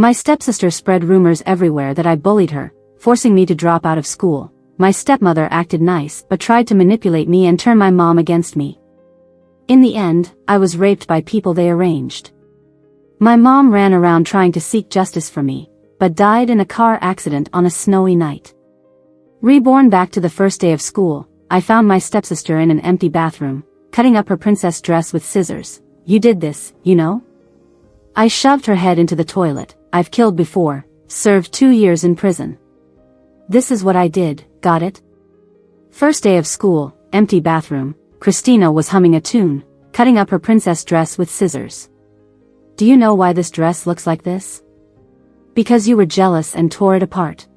My stepsister spread rumors everywhere that I bullied her, forcing me to drop out of school. My stepmother acted nice but tried to manipulate me and turn my mom against me. In the end, I was raped by people they arranged. My mom ran around trying to seek justice for me, but died in a car accident on a snowy night. Reborn back to the first day of school, I found my stepsister in an empty bathroom, cutting up her princess dress with scissors. You did this, you know? I shoved her head into the toilet. I've killed before, served 2 years in prison. This is what I did, got it? First day of school, empty bathroom, Christina was humming a tune, cutting up her princess dress with scissors. Do you know why this dress looks like this? Because you were jealous and tore it apart.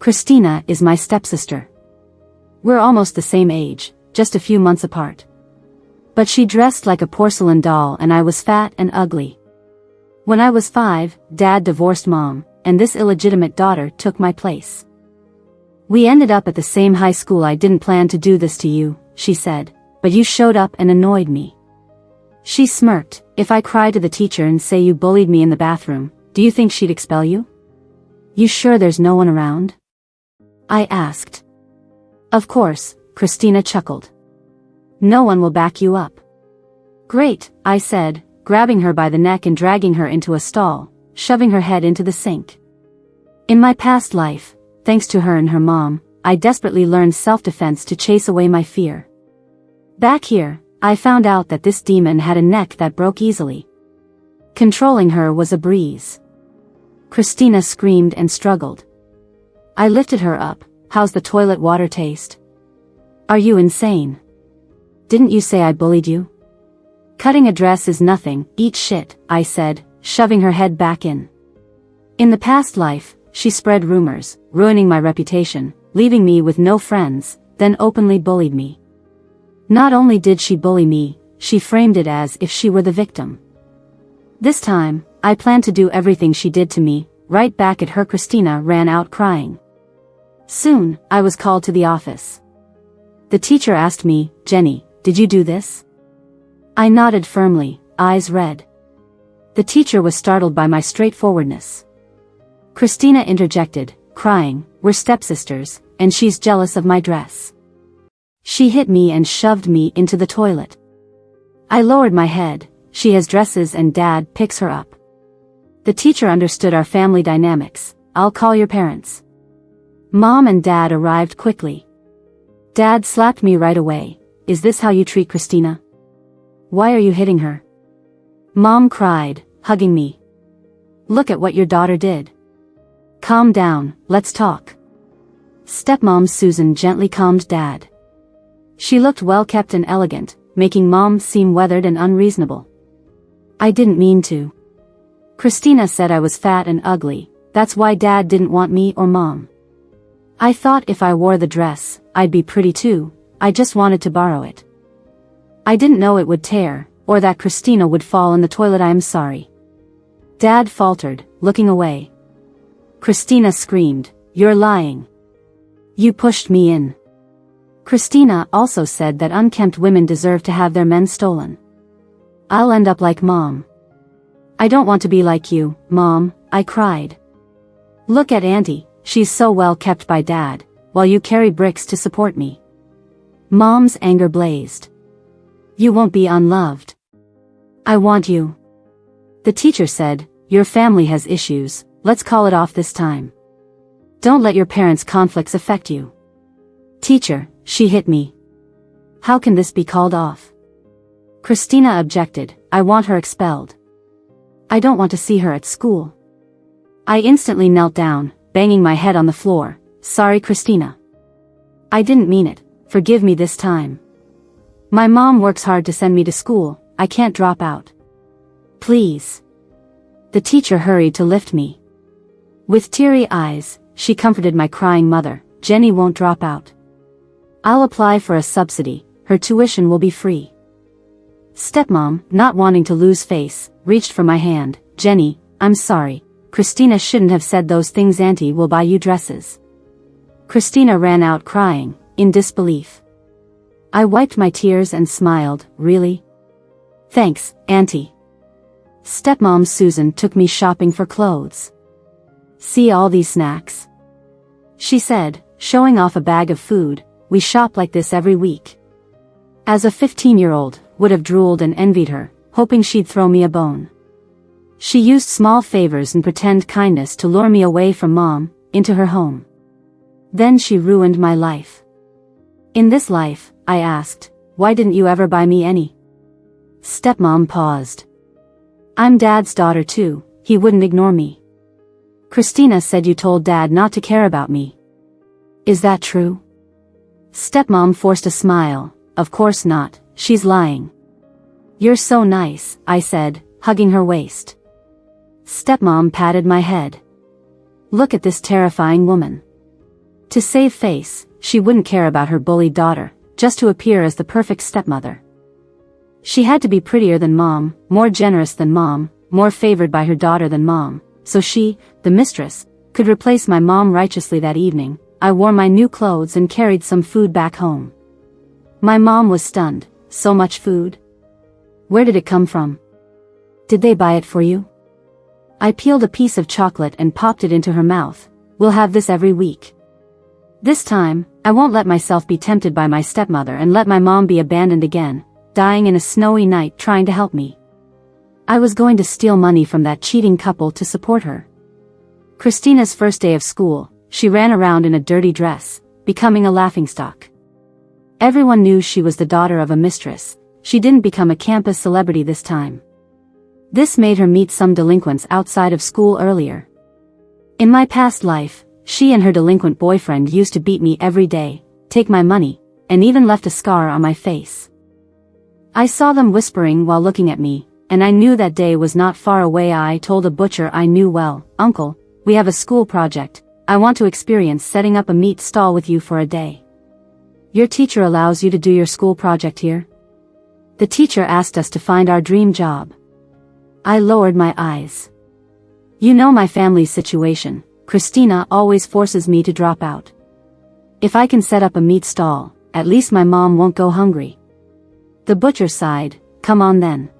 Christina is my stepsister. We're almost the same age, just a few months apart. But she dressed like a porcelain doll and I was fat and ugly. When I was 5, Dad divorced Mom, and this illegitimate daughter took my place. We ended up at the same high school. I didn't plan to do this to you, she said, but you showed up and annoyed me. She smirked. If I cry to the teacher and say you bullied me in the bathroom, do you think she'd expel you? You sure there's no one around? I asked. Of course, Christina chuckled. No one will back you up. Great, I said, grabbing her by the neck and dragging her into a stall, shoving her head into the sink. In my past life, thanks to her and her mom, I desperately learned self-defense to chase away my fear. Back here, I found out that this demon had a neck that broke easily. Controlling her was a breeze. Christina screamed and struggled. I lifted her up. How's the toilet water taste? Are you insane? Didn't you say I bullied you? Cutting a dress is nothing, eat shit, I said, shoving her head back in. In the past life, she spread rumors, ruining my reputation, leaving me with no friends, then openly bullied me. Not only did she bully me, she framed it as if she were the victim. This time, I planned to do everything she did to me, right back at her. Christina ran out crying. Soon, I was called to the office. The teacher asked me, Jenny, did you do this? I nodded firmly, eyes red. The teacher was startled by my straightforwardness. Christina interjected, crying, we're stepsisters, and she's jealous of my dress. She hit me and shoved me into the toilet. I lowered my head. She has dresses and Dad picks her up. The teacher understood our family dynamics. I'll call your parents. Mom and Dad arrived quickly. Dad slapped me right away. Is this how you treat Christina? Why are you hitting her? Mom cried, hugging me. Look at what your daughter did. Calm down, let's talk. Stepmom Susan gently calmed Dad. She looked well-kept and elegant, making Mom seem weathered and unreasonable. I didn't mean to. Christina said I was fat and ugly, that's why Dad didn't want me or Mom. I thought if I wore the dress, I'd be pretty too, I just wanted to borrow it. I didn't know it would tear, or that Christina would fall in the toilet. I am sorry. Dad faltered, looking away. Christina screamed, you're lying. You pushed me in. Christina also said that unkempt women deserve to have their men stolen. I'll end up like Mom. I don't want to be like you, Mom, I cried. Look at Auntie, she's so well kept by Dad, while you carry bricks to support me. Mom's anger blazed. You won't be unloved. I want you. The teacher said, your family has issues, let's call it off this time. Don't let your parents' conflicts affect you. Teacher, she hit me. How can this be called off? Christina objected, I want her expelled. I don't want to see her at school. I instantly knelt down, banging my head on the floor. Sorry, Christina. I didn't mean it, forgive me this time. My mom works hard to send me to school, I can't drop out. Please. The teacher hurried to lift me. With teary eyes, she comforted my crying mother. Jenny won't drop out. I'll apply for a subsidy, her tuition will be free. Stepmom, not wanting to lose face, reached for my hand. Jenny, I'm sorry. Christina shouldn't have said those things. Auntie will buy you dresses. Christina ran out crying, in disbelief. I wiped my tears and smiled, really? Thanks, Auntie. Stepmom Susan took me shopping for clothes. "See all these snacks?" she said, showing off a bag of food. "We shop like this every week." As a 15-year-old, would have drooled and envied her, hoping she'd throw me a bone. She used small favors and pretend kindness to lure me away from Mom, into her home. Then she ruined my life. "In this life," I asked, "why didn't you ever buy me any?" Stepmom paused. "I'm Dad's daughter too, he wouldn't ignore me." "Christina said you told Dad not to care about me." "Is that true?" Stepmom forced a smile. "Of course not, she's lying." "You're so nice," I said, hugging her waist. Stepmom patted my head. "Look at this terrifying woman." To save face, she wouldn't care about her bullied daughter, just to appear as the perfect stepmother. She had to be prettier than Mom, more generous than Mom, more favored by her daughter than Mom, so she, the mistress, could replace my mom righteously. That evening, I wore my new clothes and carried some food back home. My mom was stunned. "So much food? Where did it come from? Did they buy it for you?" I peeled a piece of chocolate and popped it into her mouth. "We'll have this every week. This time, I won't let myself be tempted by my stepmother and let my mom be abandoned again, dying in a snowy night trying to help me." I was going to steal money from that cheating couple to support her. Christina's first day of school, she ran around in a dirty dress, becoming a laughingstock. Everyone knew she was the daughter of a mistress. She didn't become a campus celebrity this time. This made her meet some delinquents outside of school earlier. In my past life, she and her delinquent boyfriend used to beat me every day, take my money, and even left a scar on my face. I saw them whispering while looking at me, and I knew that day was not far away. I told a butcher I knew well, "Uncle, we have a school project. I want to experience setting up a meat stall with you for a day." "Your teacher allows you to do your school project here?" "The teacher asked us to find our dream job." I lowered my eyes. "You know my family's situation. Christina always forces me to drop out. If I can set up a meat stall, at least my mom won't go hungry." The butcher sighed. "Come on then."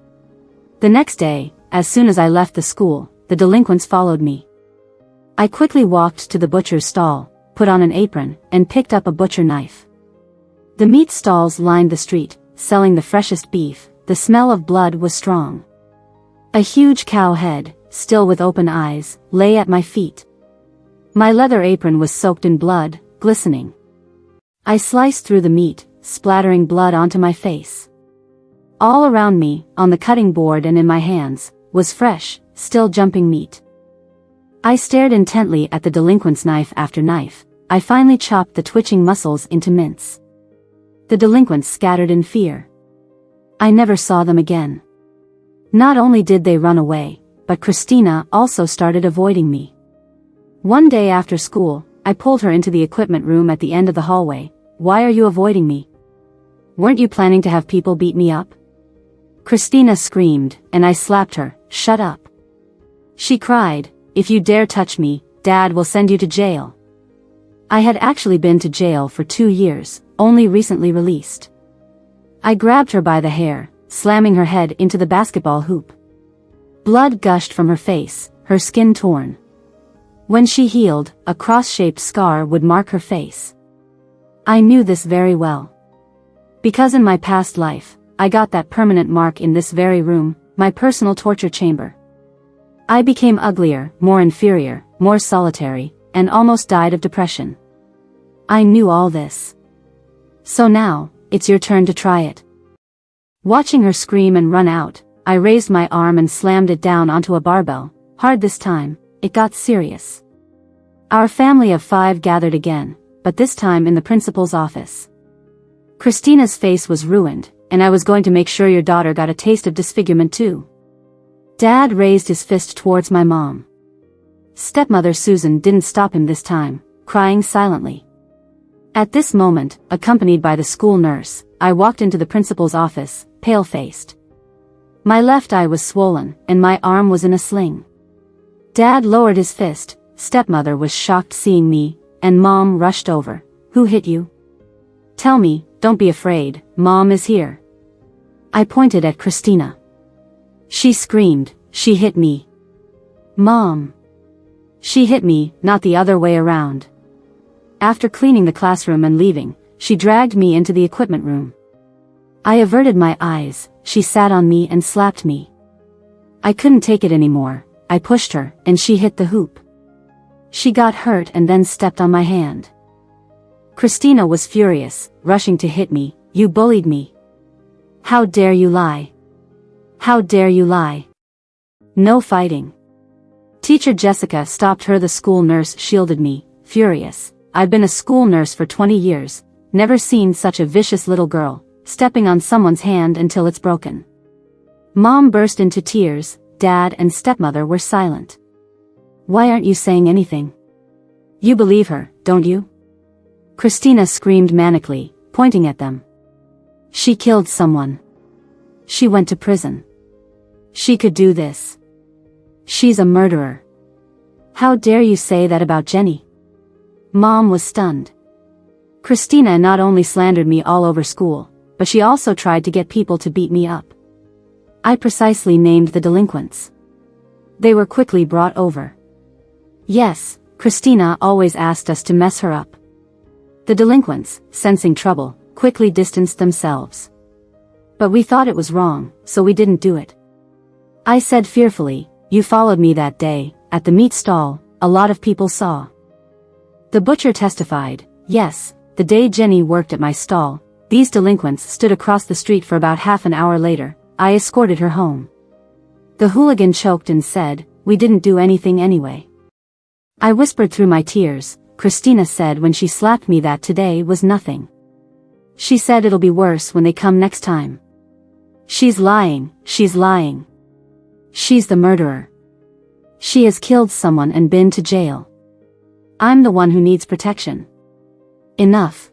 The next day, as soon as I left the school, the delinquents followed me. I quickly walked to the butcher's stall, put on an apron, and picked up a butcher knife. The meat stalls lined the street, selling the freshest beef. The smell of blood was strong. A huge cow head, still with open eyes, lay at my feet. My leather apron was soaked in blood, glistening. I sliced through the meat, splattering blood onto my face. All around me, on the cutting board and in my hands, was fresh, still jumping meat. I stared intently at the delinquent's knife after knife. I finally chopped the twitching muscles into mince. The delinquents scattered in fear. I never saw them again. Not only did they run away, but Christina also started avoiding me. One day after school, I pulled her into the equipment room at the end of the hallway. "Why are you avoiding me? Weren't you planning to have people beat me up?" Christina screamed, and I slapped her. "Shut up." She cried, "If you dare touch me, Dad will send you to jail." I had actually been to jail for 2 years, only recently released. I grabbed her by the hair, slamming her head into the basketball hoop. Blood gushed from her face, her skin torn. When she healed, a cross-shaped scar would mark her face. I knew this very well. Because in my past life, I got that permanent mark in this very room, my personal torture chamber. I became uglier, more inferior, more solitary, and almost died of depression. I knew all this. So now, it's your turn to try it. Watching her scream and run out, I raised my arm and slammed it down onto a barbell. Hard this time, it got serious. Our family of 5 gathered again, but this time in the principal's office. Christina's face was ruined, and I was going to make sure your daughter got a taste of disfigurement too. Dad raised his fist towards my mom. Stepmother Susan didn't stop him this time, crying silently. At this moment, accompanied by the school nurse, I walked into the principal's office, pale-faced. My left eye was swollen, and my arm was in a sling. Dad lowered his fist. Stepmother was shocked seeing me, and Mom rushed over. "Who hit you? Tell me, don't be afraid, Mom is here." I pointed at Christina. She screamed, she hit me. Mom. She hit me, not the other way around. After cleaning the classroom and leaving, she dragged me into the equipment room. I averted my eyes, she sat on me and slapped me. I couldn't take it anymore, I pushed her, and she hit the hoop. She got hurt and then stepped on my hand. Christina was furious, rushing to hit me. You bullied me. How dare you lie? How dare you lie? No fighting. Teacher Jessica stopped her. The school nurse shielded me, furious. I've been a school nurse for 20 years, never seen such a vicious little girl, stepping on someone's hand until it's broken. Mom burst into tears, Dad and stepmother were silent. Why aren't you saying anything? You believe her, don't you? Christina screamed manically, pointing at them. She killed someone. She went to prison. She could do this. She's a murderer. How dare you say that about Jenny? Mom was stunned. Christina not only slandered me all over school, but she also tried to get people to beat me up. I precisely named the delinquents. They were quickly brought over. Yes, Christina always asked us to mess her up. The delinquents, sensing trouble, quickly distanced themselves. But we thought it was wrong, so we didn't do it. I said fearfully, you followed me that day, at the meat stall, a lot of people saw. The butcher testified, yes, the day Jenny worked at my stall, these delinquents stood across the street for about half an hour later, I escorted her home. The hooligan choked and said, we didn't do anything anyway. I whispered through my tears, Christina said when she slapped me that today was nothing. She said it'll be worse when they come next time. She's lying, she's lying. She's the murderer. She has killed someone and been to jail. I'm the one who needs protection. Enough.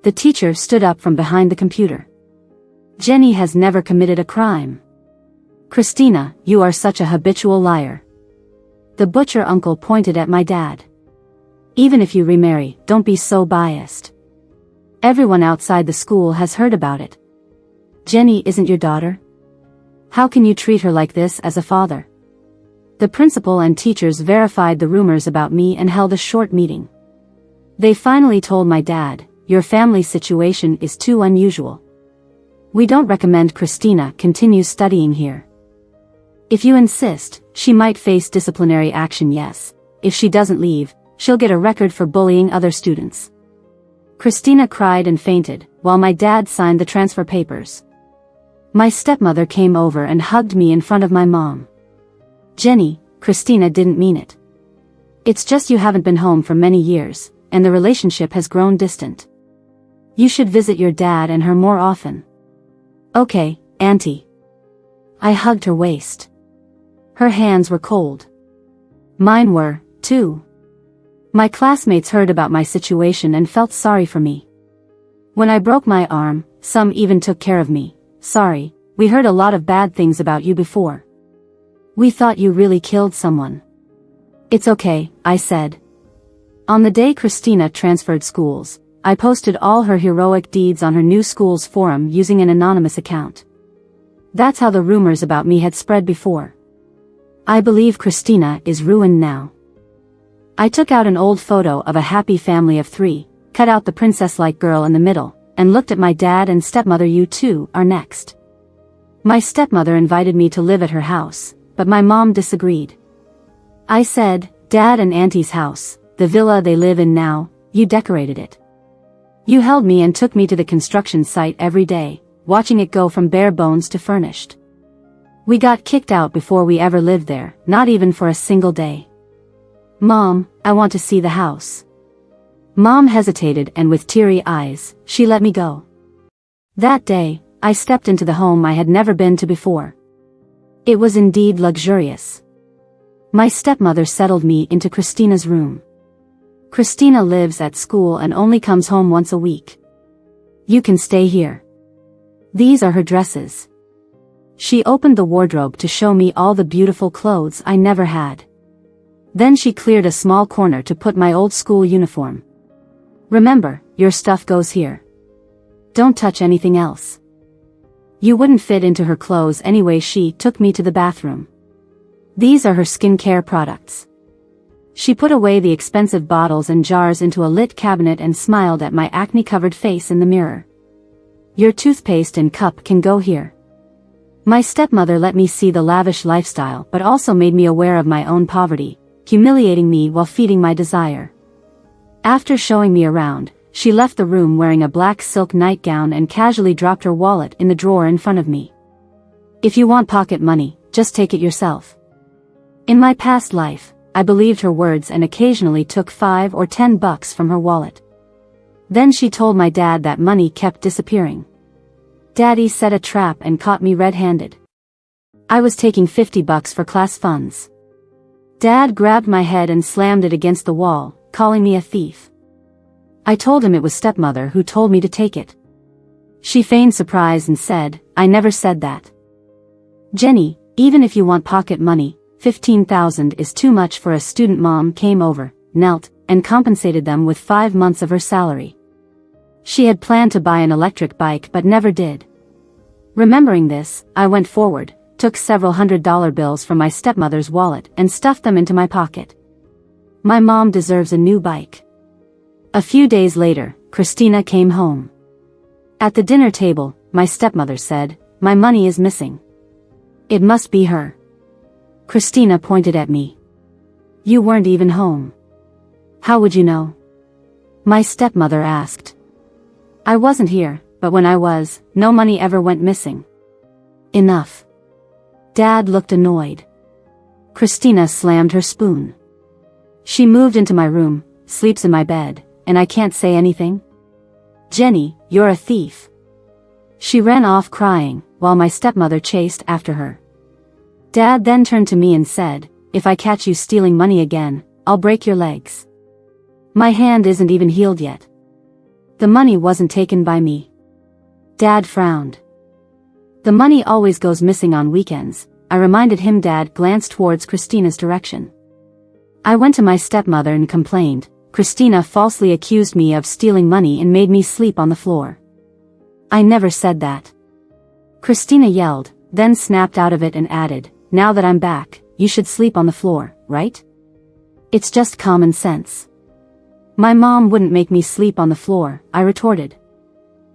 The teacher stood up from behind the computer. Jenny has never committed a crime. Christina, you are such a habitual liar. The butcher uncle pointed at my dad. Even if you remarry, don't be so biased. Everyone outside the school has heard about it. Jenny isn't your daughter? How can you treat her like this as a father? The principal and teachers verified the rumors about me and held a short meeting. They finally told my dad, your family situation is too unusual. We don't recommend Christina continue studying here. If you insist, she might face disciplinary action. Yes, if she doesn't leave, she'll get a record for bullying other students. Christina cried and fainted, while my dad signed the transfer papers. My stepmother came over and hugged me in front of my mom. Jenny, Christina didn't mean it. It's just you haven't been home for many years, and the relationship has grown distant. You should visit your dad and her more often. Okay, Auntie. I hugged her waist. Her hands were cold. Mine were, too. My classmates heard about my situation and felt sorry for me. When I broke my arm, some even took care of me. Sorry, we heard a lot of bad things about you before. We thought you really killed someone. It's okay, I said. On the day Christina transferred schools, I posted all her heroic deeds on her new school's forum using an anonymous account. That's how the rumors about me had spread before. I believe Christina is ruined now. I took out an old photo of a happy family of 3, cut out the princess-like girl in the middle, and looked at my dad and stepmother. You two are next. My stepmother invited me to live at her house, but my mom disagreed. I said, Dad and Auntie's house, the villa they live in now, you decorated it. You held me and took me to the construction site every day, watching it go from bare bones to furnished. We got kicked out before we ever lived there, not even for a single day. Mom, I want to see the house. Mom hesitated and with teary eyes, she let me go. That day, I stepped into the home I had never been to before. It was indeed luxurious. My stepmother settled me into Christina's room. Christina lives at school and only comes home once a week. You can stay here. These are her dresses. She opened the wardrobe to show me all the beautiful clothes I never had. Then she cleared a small corner to put my old school uniform. Remember, your stuff goes here. Don't touch anything else. You wouldn't fit into her clothes anyway. She took me to the bathroom. These are her skincare products. She put away the expensive bottles and jars into a lit cabinet and smiled at my acne-covered face in the mirror. Your toothpaste and cup can go here. My stepmother let me see the lavish lifestyle but also made me aware of my own poverty, humiliating me while feeding my desire. After showing me around, she left the room wearing a black silk nightgown and casually dropped her wallet in the drawer in front of me. If you want pocket money, just take it yourself. In my past life, I believed her words and occasionally took $5 or $10 from her wallet. Then she told my dad that money kept disappearing. Daddy set a trap and caught me red-handed. I was taking $50 for class funds. Dad grabbed my head and slammed it against the wall, calling me a thief. I told him it was stepmother who told me to take it. She feigned surprise and said, I never said that. Jenny, even if you want pocket money, $15,000 is too much for a student. Mom came over, knelt, and compensated them with 5 months of her salary. She had planned to buy an electric bike but never did. Remembering this, I went forward, took several $100 bills from my stepmother's wallet and stuffed them into my pocket. My mom deserves a new bike. A few days later, Christina came home. At the dinner table, my stepmother said, my money is missing. It must be her. Christina pointed at me. You weren't even home. How would you know? My stepmother asked. I wasn't here, but when I was, no money ever went missing. Enough. Dad looked annoyed. Christina slammed her spoon. She moved into my room, sleeps in my bed, and I can't say anything? Jenny, you're a thief. She ran off crying, while my stepmother chased after her. Dad then turned to me and said, if I catch you stealing money again, I'll break your legs. My hand isn't even healed yet. The money wasn't taken by me. Dad frowned. The money always goes missing on weekends, I reminded him. Dad glanced towards Christina's direction. I went to my stepmother and complained. Christina falsely accused me of stealing money and made me sleep on the floor. I never said that. Christina yelled, then snapped out of it and added, now that I'm back, you should sleep on the floor, right? It's just common sense. My mom wouldn't make me sleep on the floor, I retorted.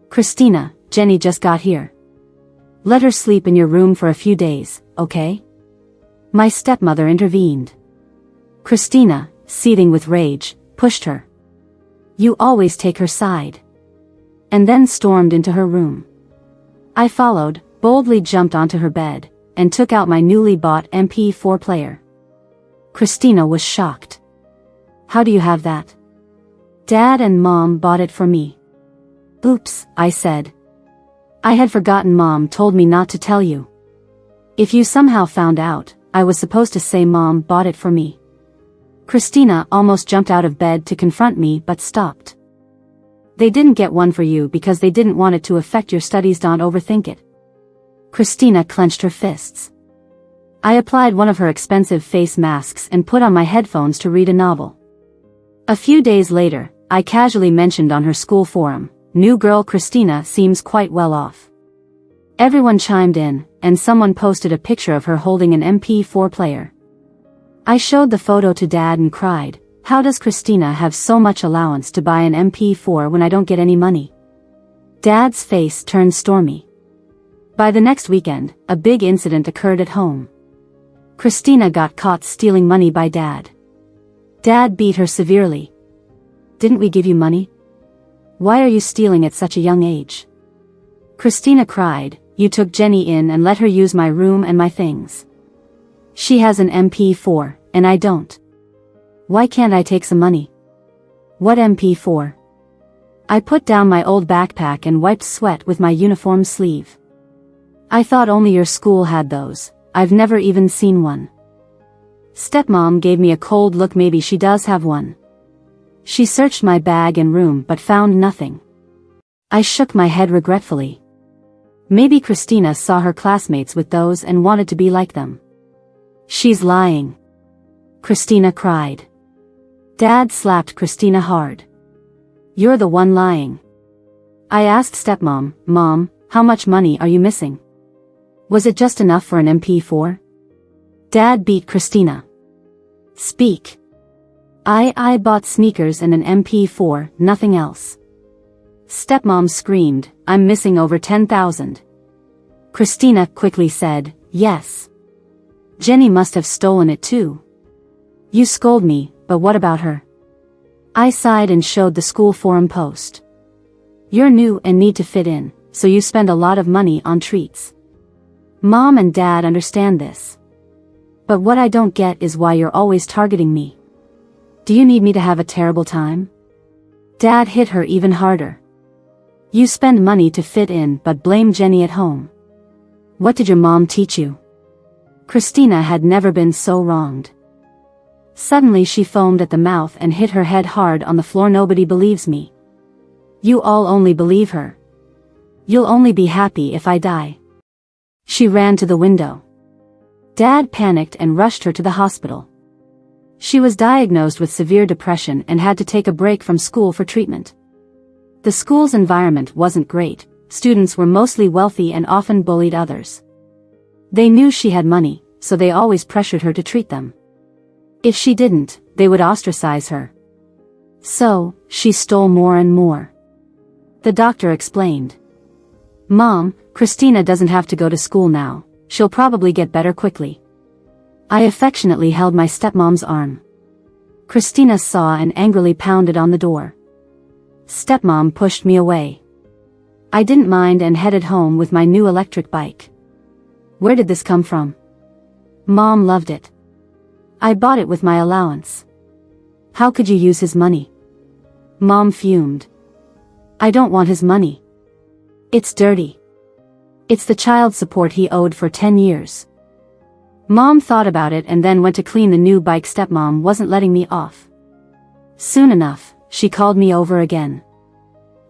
Christina, Jenny just got here. Let her sleep in your room for a few days, okay? My stepmother intervened. Christina, seething with rage, pushed her. You always take her side. And then stormed into her room. I followed, boldly jumped onto her bed, and took out my newly bought MP4 player. Christina was shocked. How do you have that? Dad and Mom bought it for me. Oops, I said. I had forgotten. Mom told me not to tell you. If you somehow found out, I was supposed to say Mom bought it for me. Christina almost jumped out of bed to confront me but stopped. They didn't get one for you because they didn't want it to affect your studies. Don't overthink it. Christina clenched her fists. I applied one of her expensive face masks and put on my headphones to read a novel. A few days later, I casually mentioned on her school forum, new girl Christina seems quite well off. Everyone chimed in, and someone posted a picture of her holding an MP4 player. I showed the photo to Dad and cried, how does Christina have so much allowance to buy an MP4 when I don't get any money? Dad's face turned stormy. By the next weekend, a big incident occurred at home. Christina got caught stealing money by Dad. Dad beat her severely. Didn't we give you money? Why are you stealing at such a young age? Christina cried, you took Jenny in and let her use my room and my things. She has an MP4, and I don't. Why can't I take some money? What MP4? I put down my old backpack and wiped sweat with my uniform sleeve. I thought only your school had those. I've never even seen one. Stepmom gave me a cold look. Maybe she does have one. She searched my bag and room but found nothing. I shook my head regretfully. Maybe Christina saw her classmates with those and wanted to be like them. She's lying. Christina cried. Dad slapped Christina hard. You're the one lying. I asked stepmom, Mom, how much money are you missing? Was it just enough for an MP4? Dad beat Christina. Speak. I bought sneakers and an MP4, nothing else. Stepmom screamed, I'm missing over 10,000. Christina quickly said, yes. Jenny must have stolen it too. You scold me, but what about her? I sighed and showed the school forum post. You're new and need to fit in, so you spend a lot of money on treats. Mom and Dad understand this. But what I don't get is why you're always targeting me. Do you need me to have a terrible time? Dad hit her even harder. You spend money to fit in but blame Jenny at home. What did your mom teach you? Christina had never been so wronged. Suddenly she foamed at the mouth and hit her head hard on the floor. Nobody believes me. You all only believe her. You'll only be happy if I die. She ran to the window. Dad panicked and rushed her to the hospital. She was diagnosed with severe depression and had to take a break from school for treatment. The school's environment wasn't great. Students were mostly wealthy and often bullied others. They knew she had money, so they always pressured her to treat them. If she didn't, they would ostracize her. So, she stole more and more. The doctor explained. Mom, Christina doesn't have to go to school now. She'll probably get better quickly. I affectionately held my stepmom's arm. Christina saw and angrily pounded on the door. Stepmom pushed me away. I didn't mind and headed home with my new electric bike. Where did this come from? Mom loved it. I bought it with my allowance. How could you use his money? Mom fumed. I don't want his money. It's dirty. It's the child support he owed for 10 years. Mom thought about it and then went to clean the new bike. Stepmom wasn't letting me off. Soon enough, she called me over again.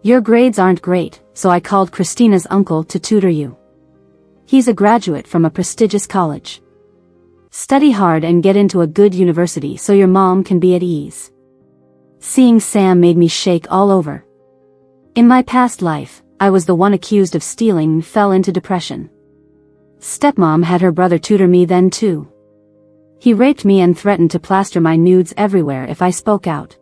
Your grades aren't great, so I called Christina's uncle to tutor you. He's a graduate from a prestigious college. Study hard and get into a good university so your mom can be at ease. Seeing Sam made me shake all over. In my past life, I was the one accused of stealing and fell into depression. Stepmom had her brother tutor me then too. He raped me and threatened to plaster my nudes everywhere if I spoke out.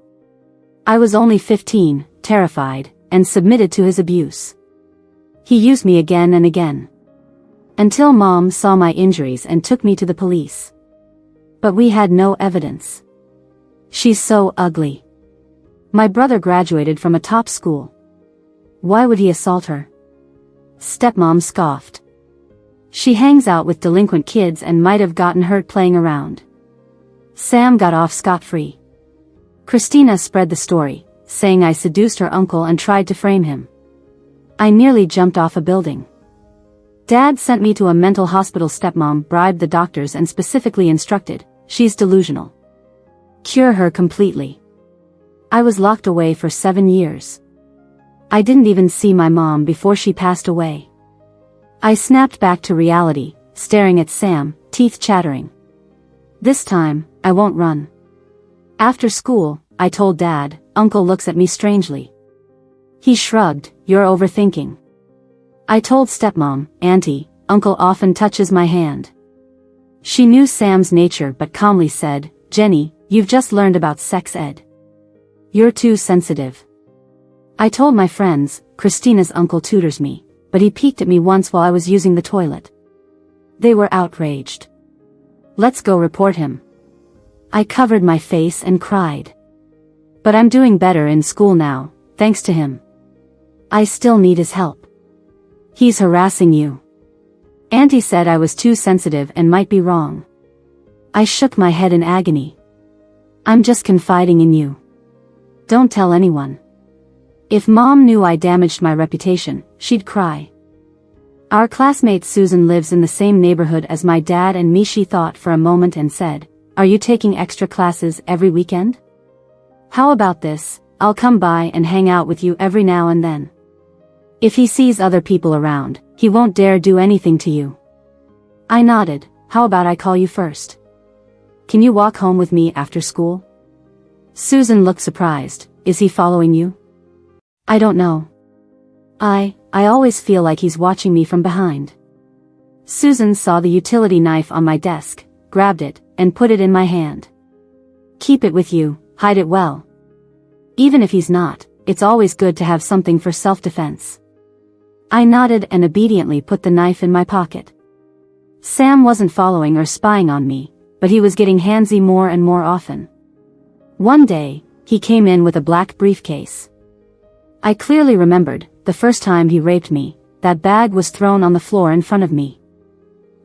I was only 15, terrified, and submitted to his abuse. He used me again and again. Until Mom saw my injuries and took me to the police. But we had no evidence. She's so ugly. My brother graduated from a top school. Why would he assault her? Stepmom scoffed. She hangs out with delinquent kids and might have gotten hurt playing around. Sam got off scot-free. Christina spread the story, saying I seduced her uncle and tried to frame him. I nearly jumped off a building. Dad sent me to a mental hospital. Stepmom bribed the doctors and specifically instructed, she's delusional. Cure her completely. I was locked away for 7 years. I didn't even see my mom before she passed away. I snapped back to reality, staring at Sam, teeth chattering. This time, I won't run. After school, I told Dad. Uncle looks at me strangely. He shrugged, you're overthinking. I told Stepmom, Auntie, Uncle often touches my hand. She knew Sam's nature but calmly said, Jenny, you've just learned about sex ed. You're too sensitive. I told my friends, Christina's uncle tutors me, but he peeked at me once while I was using the toilet. They were outraged. Let's go report him. I covered my face and cried. But I'm doing better in school now, thanks to him. I still need his help. He's harassing you. Auntie said I was too sensitive and might be wrong. I shook my head in agony. I'm just confiding in you. Don't tell anyone. If Mom knew I damaged my reputation, she'd cry. Our classmate Susan lives in the same neighborhood as my dad and me. She thought for a moment and said, Are you taking extra classes every weekend? How about this, I'll come by and hang out with you every now and then. If he sees other people around, he won't dare do anything to you. I nodded. How about I call you first? Can you walk home with me after school? Susan looked surprised. Is he following you? I don't know. I always feel like he's watching me from behind. Susan saw the utility knife on my desk, grabbed it, and put it in my hand. Keep it with you, hide it well. Even if he's not, it's always good to have something for self-defense. I nodded and obediently put the knife in my pocket. Sam wasn't following or spying on me, but he was getting handsy more and more often. One day, he came in with a black briefcase. I clearly remembered, the first time he raped me, that bag was thrown on the floor in front of me.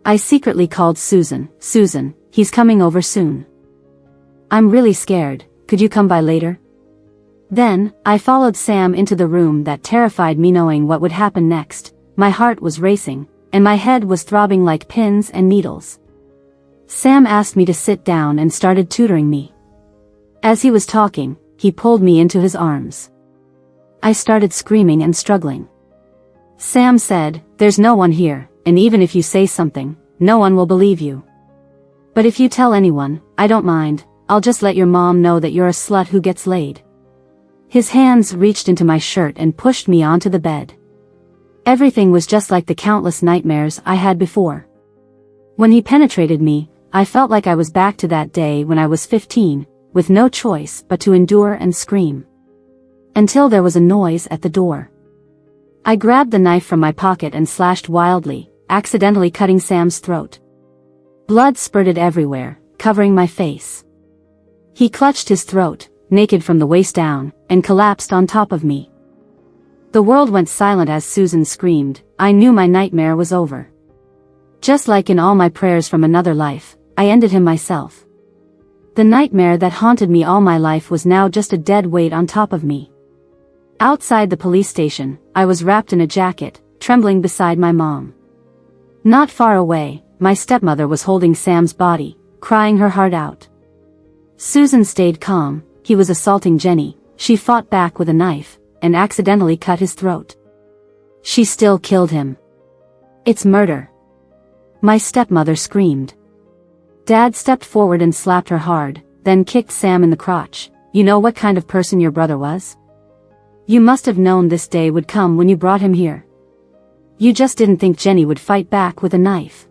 I secretly called Susan. Susan, he's coming over soon. I'm really scared, could you come by later? Then, I followed Sam into the room that terrified me, knowing what would happen next. My heart was racing, and my head was throbbing like pins and needles. Sam asked me to sit down and started tutoring me. As he was talking, he pulled me into his arms. I started screaming and struggling. Sam said, "There's no one here, and even if you say something, no one will believe you. But if you tell anyone, I don't mind, I'll just let your mom know that you're a slut who gets laid." His hands reached into my shirt and pushed me onto the bed. Everything was just like the countless nightmares I had before. When he penetrated me, I felt like I was back to that day when I was 15, with no choice but to endure and scream. Until there was a noise at the door. I grabbed the knife from my pocket and slashed wildly, accidentally cutting Sam's throat. Blood spurted everywhere, covering my face. He clutched his throat, naked from the waist down, and collapsed on top of me. The world went silent as Susan screamed. I knew my nightmare was over. Just like in all my prayers from another life, I ended him myself. The nightmare that haunted me all my life was now just a dead weight on top of me. Outside the police station, I was wrapped in a jacket, trembling beside my mom. Not far away, my stepmother was holding Sam's body, crying her heart out. Susan stayed calm. He was assaulting Jenny. She fought back with a knife, and accidentally cut his throat. She still killed him. It's murder. My stepmother screamed. Dad stepped forward and slapped her hard, then kicked Sam in the crotch. You know what kind of person your brother was? You must have known this day would come when you brought him here. You just didn't think Jenny would fight back with a knife.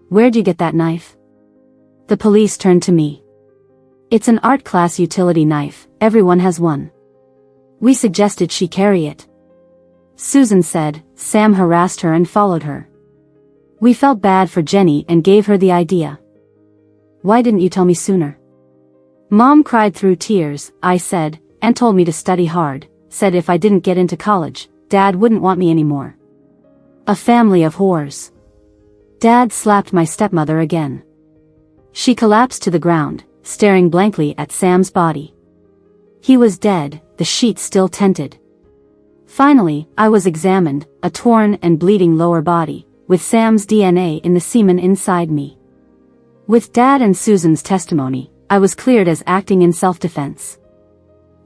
Where'd you get that knife? The police turned to me. It's an art class utility knife, everyone has one. We suggested she carry it. Susan said. Sam harassed her and followed her. We felt bad for Jenny and gave her the idea. Why didn't you tell me sooner? Mom cried through tears. I said, and told me to study hard, said if I didn't get into college, Dad wouldn't want me anymore. A family of whores. Dad slapped my stepmother again. She collapsed to the ground, staring blankly at Sam's body. He was dead, the sheets still tented. Finally, I was examined, a torn and bleeding lower body, with Sam's DNA in the semen inside me. With Dad and Susan's testimony, I was cleared as acting in self-defense.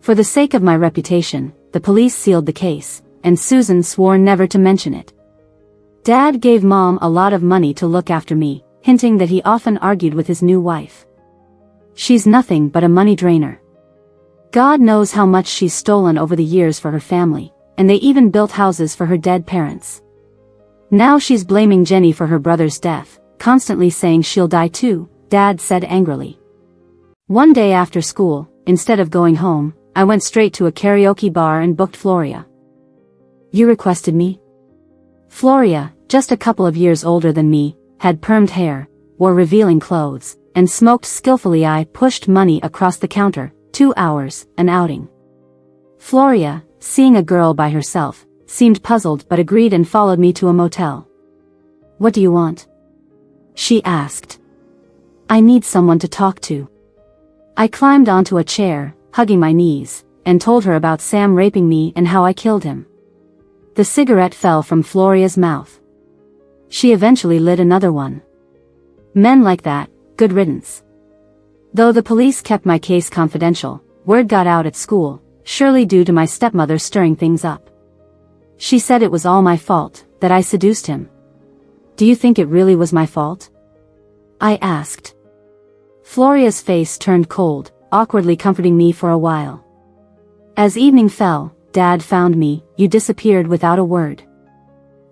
For the sake of my reputation, the police sealed the case, and Susan swore never to mention it. Dad gave Mom a lot of money to look after me, hinting that he often argued with his new wife. She's nothing but a money drainer. God knows how much she's stolen over the years for her family, and they even built houses for her dead parents. Now she's blaming Jenny for her brother's death, constantly saying she'll die too, Dad said angrily. One day after school, instead of going home, I went straight to a karaoke bar and booked Floria. You requested me? Floria, just a couple of years older than me, had permed hair, wore revealing clothes, and smoked skillfully. I pushed money across the counter. 2 hours, an outing. Floria, seeing a girl by herself, seemed puzzled but agreed and followed me to a motel. What do you want? She asked. I need someone to talk to. I climbed onto a chair, hugging my knees, and told her about Sam raping me and how I killed him. The cigarette fell from Floria's mouth. She eventually lit another one. Men like that, good riddance. Though the police kept my case confidential, word got out at school, surely due to my stepmother stirring things up. She said it was all my fault, that I seduced him. Do you think it really was my fault? I asked. Floria's face turned cold, awkwardly comforting me for a while. As evening fell, Dad found me. You disappeared without a word.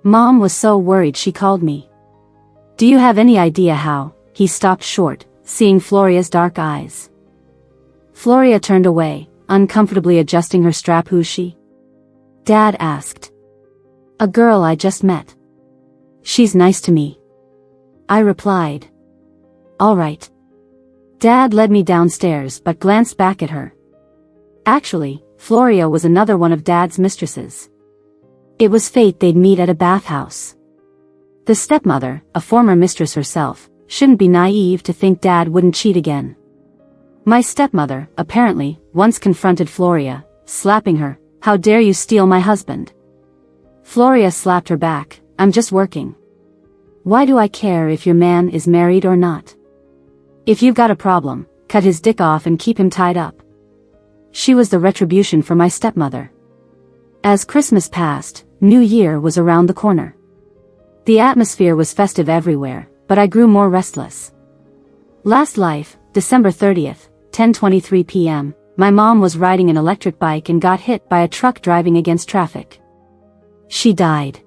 Mom was so worried she called me. Do you have any idea how? he stopped short, seeing Floria's dark eyes. Floria turned away, uncomfortably adjusting her strap. Who's she? Dad asked. A girl I just met. She's nice to me. I replied. All right. Dad led me downstairs but glanced back at her. Actually, Floria was another one of Dad's mistresses. It was fate they'd meet at a bathhouse. The stepmother, a former mistress herself, shouldn't be naive to think Dad wouldn't cheat again. My stepmother, apparently, once confronted Floria, slapping her. How dare you steal my husband? Floria slapped her back. I'm just working. Why do I care if your man is married or not? If you've got a problem, cut his dick off and keep him tied up. She was the retribution for my stepmother. As Christmas passed, New Year was around the corner. The atmosphere was festive everywhere, but I grew more restless. Last life, December 30th, 10:23 p.m., my mom was riding an electric bike and got hit by a truck driving against traffic. She died.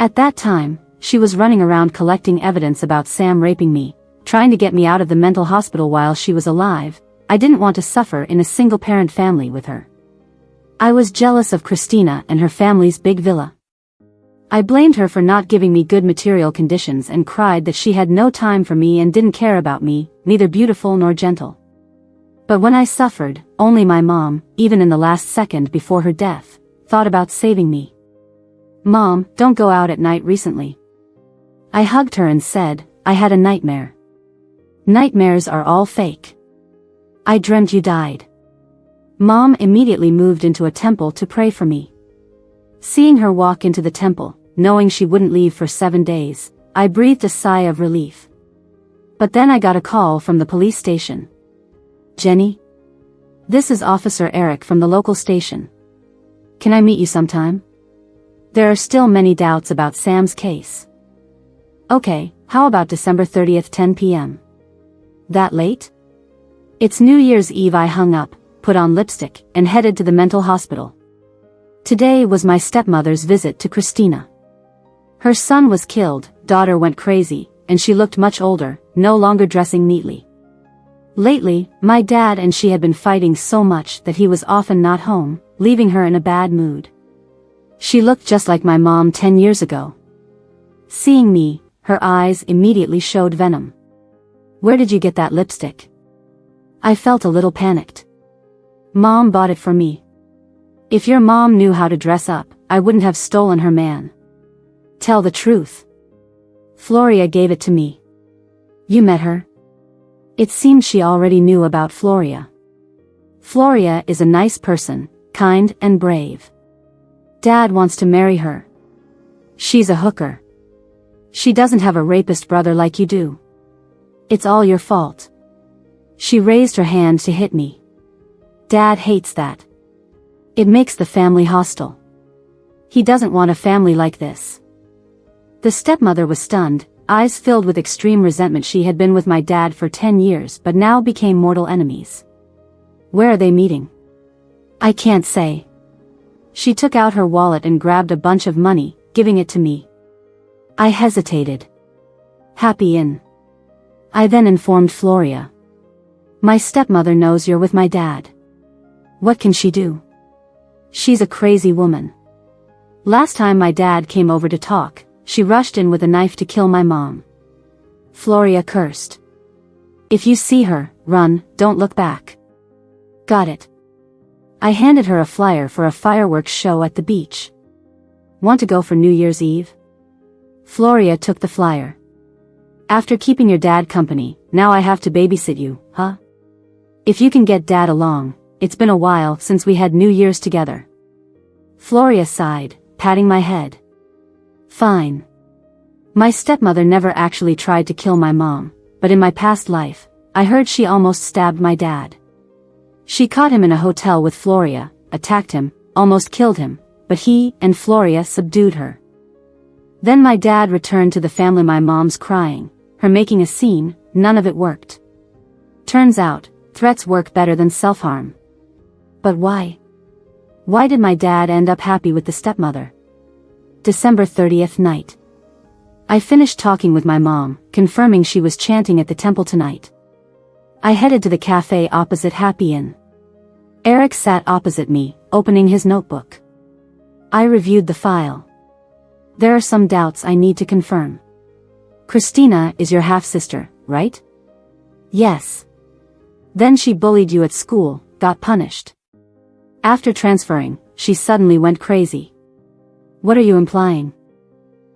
At that time, she was running around collecting evidence about Sam raping me, trying to get me out of the mental hospital while she was alive. I didn't want to suffer in a single-parent family with her. I was jealous of Christina and her family's big villa. I blamed her for not giving me good material conditions and cried that she had no time for me and didn't care about me, neither beautiful nor gentle. But when I suffered, only my mom, even in the last second before her death, thought about saving me. Mom, don't go out at night recently. I hugged her and said, I had a nightmare. Nightmares are all fake. I dreamt you died. Mom immediately moved into a temple to pray for me. Seeing her walk into the temple, knowing she wouldn't leave for 7 days, I breathed a sigh of relief. But then I got a call from the police station. Jenny? This is Officer Eric from the local station. Can I meet you sometime? There are still many doubts about Sam's case. Okay, how about December 30th, 10 p.m.? That late? It's New Year's Eve. I hung up, put on lipstick, and headed to the mental hospital. Today was my stepmother's visit to Christina. Her son was killed, daughter went crazy, and she looked much older, no longer dressing neatly. Lately, my dad and she had been fighting so much that he was often not home, leaving her in a bad mood. She looked just like my mom 10 years ago. Seeing me, her eyes immediately showed venom. Where did you get that lipstick? I felt a little panicked. Mom bought it for me. If your mom knew how to dress up, I wouldn't have stolen her man. Tell the truth. Floria gave it to me. You met her? It seemed she already knew about Floria. Floria is a nice person, kind and brave. Dad wants to marry her. She's a hooker. She doesn't have a rapist brother like you do. It's all your fault. She raised her hand to hit me. Dad hates that. It makes the family hostile. He doesn't want a family like this. The stepmother was stunned, eyes filled with extreme resentment. She had been with my dad for 10 years but now became mortal enemies. Where are they meeting? I can't say. She took out her wallet and grabbed a bunch of money, giving it to me. I hesitated. Happy Inn. I then informed Floria. My stepmother knows you're with my dad. What can she do? She's a crazy woman. Last time my dad came over to talk, she rushed in with a knife to kill my mom. Floria cursed. If you see her, run, don't look back. Got it. I handed her a flyer for a fireworks show at the beach. Want to go for New Year's Eve? Floria took the flyer. After keeping your dad company, now I have to babysit you, huh? If you can get dad along, it's been a while since we had New Year's together. Floria sighed, patting my head. Fine. My stepmother never actually tried to kill my mom, but in my past life, I heard she almost stabbed my dad. She caught him in a hotel with Floria, attacked him, almost killed him, but he and Floria subdued her. Then my dad returned to the family. My mom's crying, her making a scene, none of it worked. Turns out, threats work better than self-harm. But why? Why did my dad end up happy with the stepmother? December 30th night. I finished talking with my mom, confirming she was chanting at the temple tonight. I headed to the cafe opposite Happy Inn. Eric sat opposite me, opening his notebook. I reviewed the file. There are some doubts I need to confirm. Christina is your half-sister, right? Yes. Then she bullied you at school, got punished. After transferring, she suddenly went crazy. What are you implying?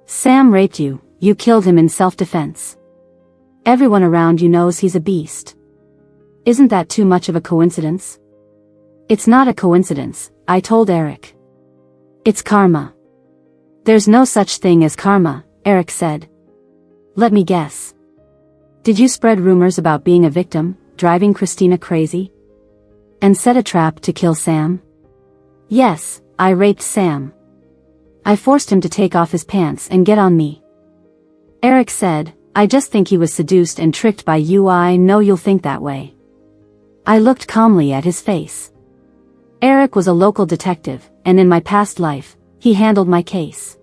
Sam raped you, you killed him in self-defense. Everyone around you knows he's a beast. Isn't that too much of a coincidence? It's not a coincidence, I told Eric. It's karma. There's no such thing as karma, Eric said. Let me guess. Did you spread rumors about being a victim, driving Christina crazy? And set a trap to kill Sam? Yes, I raped Sam. I forced him to take off his pants and get on me. Eric said, I just think he was seduced and tricked by you. I know you'll think that way. I looked calmly at his face. Eric was a local detective, and in my past life, he handled my case.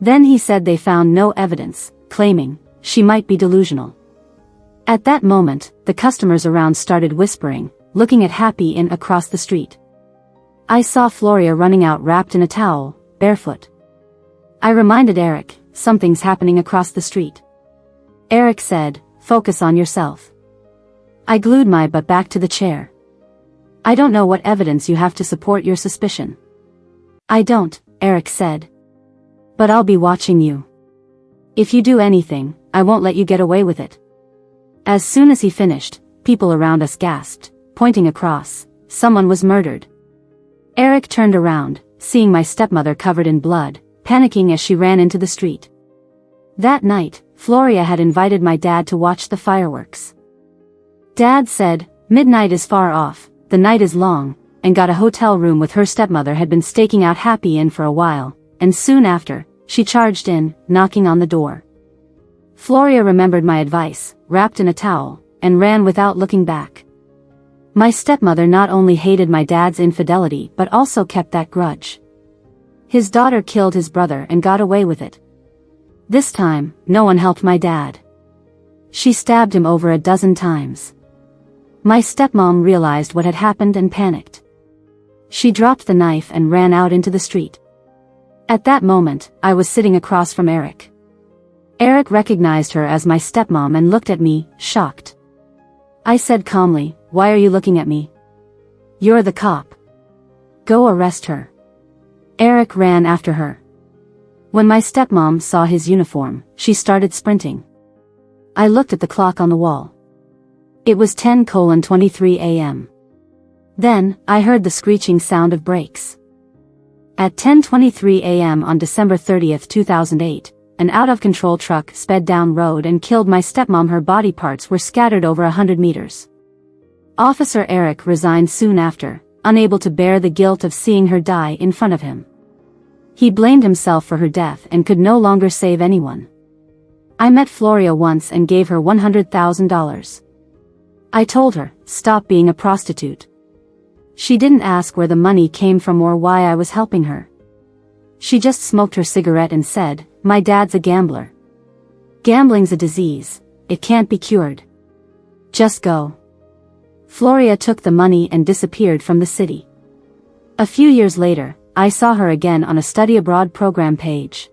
Then he said they found no evidence, claiming she might be delusional. At that moment, the customers around started whispering, looking at Happy Inn across the street. I saw Floria running out wrapped in a towel, barefoot. I reminded Eric, something's happening across the street. Eric said, focus on yourself. I glued my butt back to the chair. I don't know what evidence you have to support your suspicion. I don't, Eric said. But I'll be watching you. If you do anything, I won't let you get away with it. As soon as he finished, people around us gasped, pointing across. Someone was murdered. Eric turned around, seeing my stepmother covered in blood, panicking as she ran into the street. That night, Floria had invited my dad to watch the fireworks. Dad said, midnight is far off, the night is long, and got a hotel room with her stepmother had been staking out Happy Inn for a while, and soon after, she charged in, knocking on the door. Floria remembered my advice, wrapped in a towel, and ran without looking back. My stepmother not only hated my dad's infidelity but also kept that grudge. His daughter killed his brother and got away with it. This time, no one helped my dad. She stabbed him over a dozen times. My stepmom realized what had happened and panicked. She dropped the knife and ran out into the street. At that moment, I was sitting across from Eric. Eric recognized her as my stepmom and looked at me, shocked. I said calmly, why are you looking at me? You're the cop. Go arrest her. Eric ran after her. When my stepmom saw his uniform, she started sprinting. I looked at the clock on the wall. It was 10:23 a.m. Then, I heard the screeching sound of brakes. At 10:23 a.m. on December 30, 2008, an out-of-control truck sped down road and killed my stepmom. Her body parts were scattered over 100 meters. Officer Eric resigned soon after, unable to bear the guilt of seeing her die in front of him. He blamed himself for her death and could no longer save anyone. I met Floria once and gave her $100,000. I told her, stop being a prostitute. She didn't ask where the money came from or why I was helping her. She just smoked her cigarette and said, my dad's a gambler. Gambling's a disease, it can't be cured. Just go. Floria took the money and disappeared from the city. A few years later, I saw her again on a study abroad program page.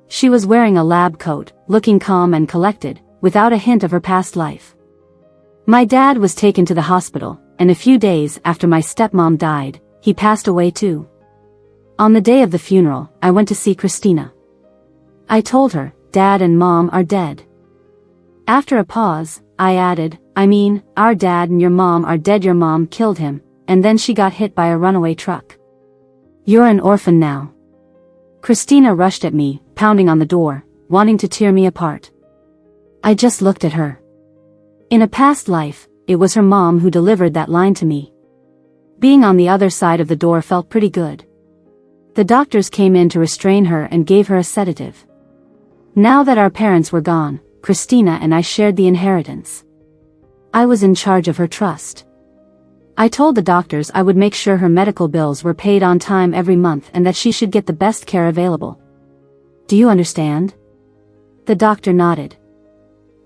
She was wearing a lab coat, looking calm and collected, without a hint of her past life. My dad was taken to the hospital, and a few days after my stepmom died, he passed away too. On the day of the funeral, I went to see Christina. I told her, Dad and Mom are dead. After a pause, I added, I mean, our dad and your mom are dead. Your mom killed him, and then she got hit by a runaway truck. You're an orphan now. Christina rushed at me, pounding on the door, wanting to tear me apart. I just looked at her. In a past life, it was her mom who delivered that line to me. Being on the other side of the door felt pretty good. The doctors came in to restrain her and gave her a sedative. Now that our parents were gone, Christina and I shared the inheritance. I was in charge of her trust. I told the doctors I would make sure her medical bills were paid on time every month and that she should get the best care available. Do you understand? The doctor nodded.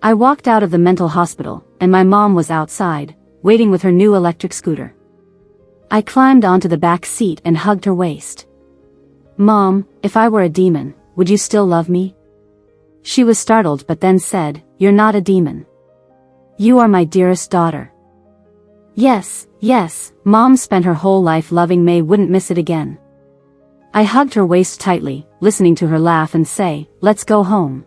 I walked out of the mental hospital, and my mom was outside, waiting with her new electric scooter. I climbed onto the back seat and hugged her waist. "Mom, if I were a demon, would you still love me?" She was startled but then said, "You're not a demon. You are my dearest daughter." Yes, Mom spent her whole life loving May, wouldn't miss it again. I hugged her waist tightly, listening to her laugh and say, "Let's go home."